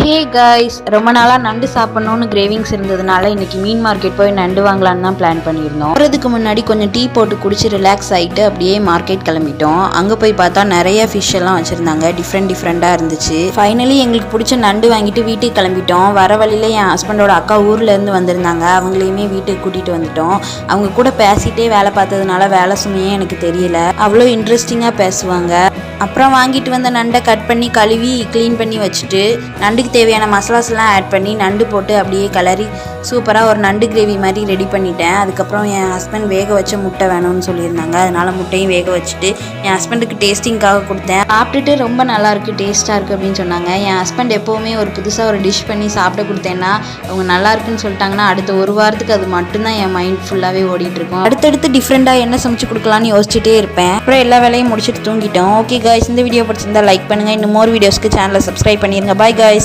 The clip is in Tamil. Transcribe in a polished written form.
ஹே காய்ஸ், ரொம்ப நாளாக நண்டு சாப்பிட்ணுன்னு கிரேவிங்ஸ் இருந்ததுனால இன்றைக்கி மீன் மார்க்கெட் போய் நண்டு வாங்கலான்னு தான் பிளான் பண்ணியிருந்தோம். போகிறதுக்கு முன்னாடி கொஞ்சம் டீ போட்டு குடிச்சு ரிலாக்ஸ் ஆகிட்டு அப்படியே மார்க்கெட் கிளம்பிட்டோம். அங்கே போய் பார்த்தா நிறைய ஃபிஷ் எல்லாம் வச்சுருந்தாங்க. டிஃப்ரெண்ட்டாக இருந்துச்சு. ஃபைனலி எங்களுக்கு பிடிச்ச நண்டு வாங்கிட்டு வீட்டுக்கு கிளம்பிட்டோம். வர வழியில் என் ஹஸ்பண்டோட அக்கா ஊர்லேருந்து வந்திருந்தாங்க. அவங்களையுமே வீட்டுக்கு கூட்டிகிட்டு வந்துட்டோம். அவங்க கூட பேசிகிட்டே வேலை பார்த்ததுனால வேலை சுமையே எனக்கு தெரியல. அவ்வளோ இன்ட்ரெஸ்டிங்காக பேசுவாங்க. அப்புறம் வாங்கிட்டு வந்த நண்டை கட் பண்ணி கழுவி க்ளீன் பண்ணி வச்சுட்டு நண்டுக்கு தேவையான மசாலாஸ்லாம் ஆட் பண்ணி நண்டு போட்டு அப்படியே கலரி சூப்பராக ஒரு நண்டு கிரேவி மாதிரி ரெடி பண்ணிட்டேன். அதுக்கப்புறம் என் ஹஸ்பண்ட் வேக வச்ச முட்டை வேணும்னு சொல்லியிருந்தாங்க. அதனால் முட்டையும் வேக வச்சுட்டு என் ஹஸ்பண்டுக்கு டேஸ்டிங்காக கொடுத்தேன். சாப்பிட்டுட்டு ரொம்ப நல்லாயிருக்கு, டேஸ்ட்டாக இருக்குது அப்படின்னு சொன்னாங்க. என் ஹஸ்பண்ட் எப்போவுமே ஒரு புதுசாக ஒரு டிஷ் பண்ணி சாப்பிட கொடுத்தேன்னா அவங்க நல்லா இருக்குன்னு சொல்லிட்டாங்கன்னா அடுத்த ஒரு வாரத்துக்கு அது மட்டும்தான் என் மைண்ட் ஃபுல்லாகவே ஓடிட்டுருக்கும். அடுத்தடுத்து டிஃப்ரெண்ட்டாக என்ன சமைச்சு கொடுக்கலான்னு யோசிச்சுட்டே இருப்பேன். அப்புறம் எல்லா வேலையும் முடிச்சுட்டு தூங்கிட்டோம். ஓகே காய்ஸ், இந்த வீடியோ பிடிச்சிருந்தா லைக் பண்ணுங்கள். இன்னும் மோர் வீடியோஸ்க்கு சேனலை சப்ஸ்கிரைப் பண்ணிடுங்க. Bye guys.